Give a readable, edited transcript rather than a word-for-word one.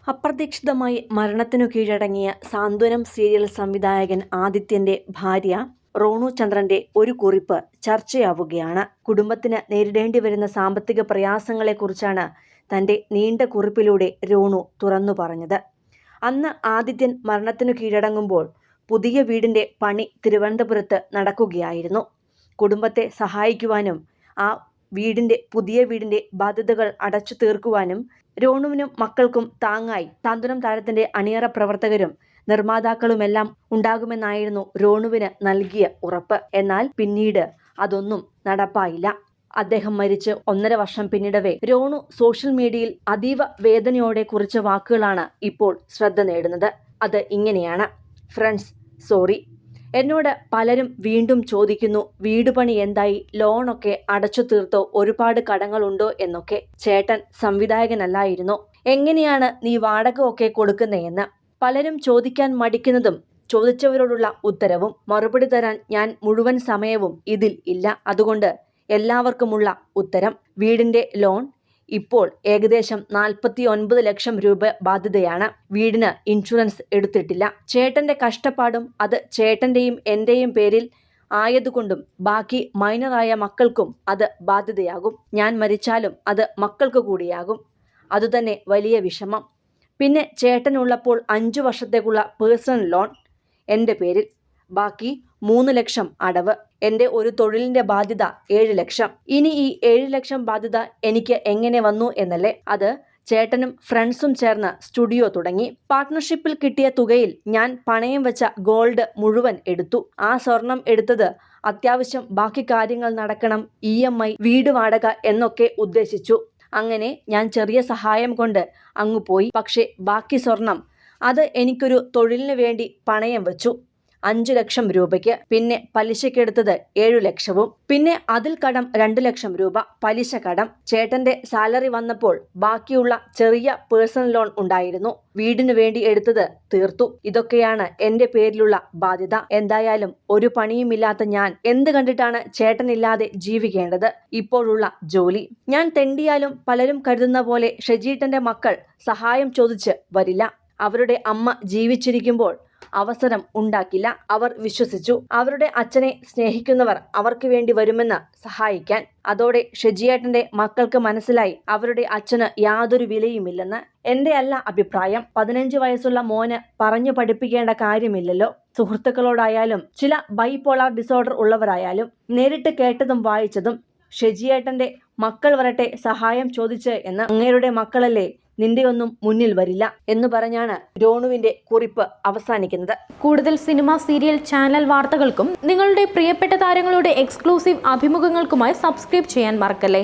അപ്രതീക്ഷിതമായി മരണത്തിനു കീഴടങ്ങിയ സാന്ത്വനം സീരിയൽ സംവിധായകൻ ആദിത്യന്റെ ഭാര്യ റോണു ചന്ദ്രന്റെ ഒരു കുറിപ്പ് ചർച്ചയാവുകയാണ്. കുടുംബത്തിന് നേരിടേണ്ടി വരുന്ന സാമ്പത്തിക പ്രയാസങ്ങളെക്കുറിച്ചാണ് തന്റെ നീണ്ട കുറിപ്പിലൂടെ റോണു തുറന്നു പറഞ്ഞത്. അന്ന് ആദിത്യൻ മരണത്തിനു കീഴടങ്ങുമ്പോൾ പുതിയ വീടിന്റെ പണി തിരുവനന്തപുരത്ത് നടക്കുകയായിരുന്നു. കുടുംബത്തെ സഹായിക്കുവാനും ആ പുതിയ വീടിന്റെ ബാധ്യതകൾ അടച്ചു തീർക്കുവാനും റോണുവിനും മക്കൾക്കും താങ്ങായി സാന്ത്വനം താരത്തിന്റെ അണിയറ പ്രവർത്തകരും നിർമ്മാതാക്കളുമെല്ലാം ഉണ്ടാകുമെന്നായിരുന്നു റോണുവിന് നൽകിയ ഉറപ്പ്. എന്നാൽ പിന്നീട് അതൊന്നും നടപ്പായില്ല. അദ്ദേഹം മരിച്ച് 1.5 വർഷം പിന്നിടവേ റോണു സോഷ്യൽ മീഡിയയിൽ അതീവ വേദനയോടെ കുറിച്ച വാക്കുകളാണ് ഇപ്പോൾ ശ്രദ്ധ നേടുന്നത്. അത് ഇങ്ങനെയാണ്: ഫ്രണ്ട്സ്, സോറി. എന്നോട് പലരും വീണ്ടും ചോദിക്കുന്നു, വീട് പണി എന്തായി, ലോണൊക്കെ അടച്ചു തീർത്തോ, ഒരുപാട് കടങ്ങളുണ്ടോ എന്നൊക്കെ. ചേട്ടൻ സംവിധായകനല്ലായിരുന്നോ? എങ്ങനെയാണ് നീ വാടക ഒക്കെ കൊടുക്കുന്നതെന്ന് പലരും ചോദിക്കാൻ മടിക്കുന്നതും ചോദിച്ചവരോടുള്ള ഉത്തരവും മറുപടി തരാൻ ഞാൻ മുഴുവൻ സമയവും ഇതിൽ ഇല്ല. അതുകൊണ്ട് എല്ലാവർക്കുമുള്ള ഉത്തരം: വീടിന്റെ ലോൺ ഇപ്പോൾ ഏകദേശം 49 ലക്ഷം രൂപ ബാധ്യതയാണ്. വീടിന് ഇൻഷുറൻസ് എടുത്തിട്ടില്ല. ചേട്ടന്റെ കഷ്ടപ്പാടും അത് ചേട്ടന്റെയും എന്റെയും പേരിൽ ആയതുകൊണ്ടും ബാക്കി മൈനറായ മക്കൾക്കും അത് ബാധ്യതയാകും. ഞാൻ മരിച്ചാലും അത് മക്കൾക്ക് കൂടിയാകും. അതുതന്നെ വലിയ വിഷമം. പിന്നെ ചേട്ടനുള്ളപ്പോൾ 5 വർഷത്തേക്കുള്ള പേഴ്സണൽ ലോൺ എൻ്റെ പേരിൽ, ബാക്കി 3 ലക്ഷം അടവ്. എൻ്റെ ഒരു തൊഴിലിന്റെ ബാധ്യത 7 ലക്ഷം. ഇനി ഈ 7 ലക്ഷം ബാധ്യത എനിക്ക് എങ്ങനെ വന്നു എന്നല്ലേ? അത് ചേട്ടനും ഫ്രണ്ട്സും ചേർന്ന് സ്റ്റുഡിയോ തുടങ്ങി. പാർട്ട്ണർഷിപ്പിൽ കിട്ടിയ തുകയിൽ ഞാൻ പണയം വെച്ച ഗോൾഡ് മുഴുവൻ എടുത്തു. ആ സ്വർണം എടുത്തത് അത്യാവശ്യം ബാക്കി കാര്യങ്ങൾ നടക്കണം, EMI, വീട് വാടക എന്നൊക്കെ ഉദ്ദേശിച്ചു. അങ്ങനെ ഞാൻ ചെറിയ സഹായം കൊണ്ട് അങ്ങു പോയി. പക്ഷേ ബാക്കി സ്വർണം അത് എനിക്കൊരു തൊഴിലിന് വേണ്ടി പണയം വെച്ചു, 5 ലക്ഷം രൂപയ്ക്ക്. പിന്നെ പലിശക്കെടുത്തത് 7 ലക്ഷവും. പിന്നെ അതിൽ കടം 2 ലക്ഷം രൂപ പലിശ കടം. ചേട്ടന്റെ സാലറി വന്നപ്പോൾ ബാക്കിയുള്ള ചെറിയ പേഴ്സണൽ ലോൺ ഉണ്ടായിരുന്നു. വീടിനു വേണ്ടി എടുത്തത് തീർത്തു. ഇതൊക്കെയാണ് എന്റെ പേരിലുള്ള ബാധ്യത. എന്തായാലും ഒരു പണിയുമില്ലാത്ത ഞാൻ എന്ത് കണ്ടിട്ടാണ് ചേട്ടനില്ലാതെ ജീവിക്കേണ്ടത്? ഇപ്പോഴുള്ള ജോലി ഞാൻ തെണ്ടിയാലും പലരും കരുതുന്ന പോലെ ഷെജീട്ടന്റെ മക്കൾ സഹായം ചോദിച്ച് വരില്ല. അവരുടെ അമ്മ ജീവിച്ചിരിക്കുമ്പോൾ അവസരം ഉണ്ടാക്കില്ല. അവർ വിശ്വസിച്ചു അവരുടെ അച്ഛനെ സ്നേഹിക്കുന്നവർ അവർക്ക് വേണ്ടി വരുമെന്ന് സഹായിക്കാൻ. അതോടെ ഷെജിയേട്ടന്റെ മക്കൾക്ക് മനസ്സിലായി അവരുടെ അച്ഛന് യാതൊരു വിലയുമില്ലെന്ന്. എന്റെ അല്ല അഭിപ്രായം. 15 വയസ്സുള്ള മോന് പറഞ്ഞു പഠിപ്പിക്കേണ്ട കാര്യമില്ലല്ലോ. സുഹൃത്തുക്കളോടായാലും ചില ബൈപോളാർ ഡിസോർഡർ ഉള്ളവരായാലും നേരിട്ട് കേട്ടതും വായിച്ചതും ഷെജിയേട്ടന്റെ മക്കൾ വരട്ടെ സഹായം ചോദിച്ച് എന്ന്. അങ്ങേരുടെ മക്കളല്ലേ, നിന്റെ ഒന്നും മുന്നിൽ വരില്ല എന്ന് പറഞ്ഞാണ് റോണുവിന്റെ കുറിപ്പ് അവസാനിക്കുന്നത്. കൂടുതൽ സിനിമ, സീരിയൽ, ചാനൽ വാർത്തകൾക്കും നിങ്ങളുടെ പ്രിയപ്പെട്ട താരങ്ങളുടെ എക്സ്ക്ലൂസീവ് അഭിമുഖങ്ങൾക്കുമായി സബ്സ്ക്രൈബ് ചെയ്യാൻ മറക്കല്ലേ.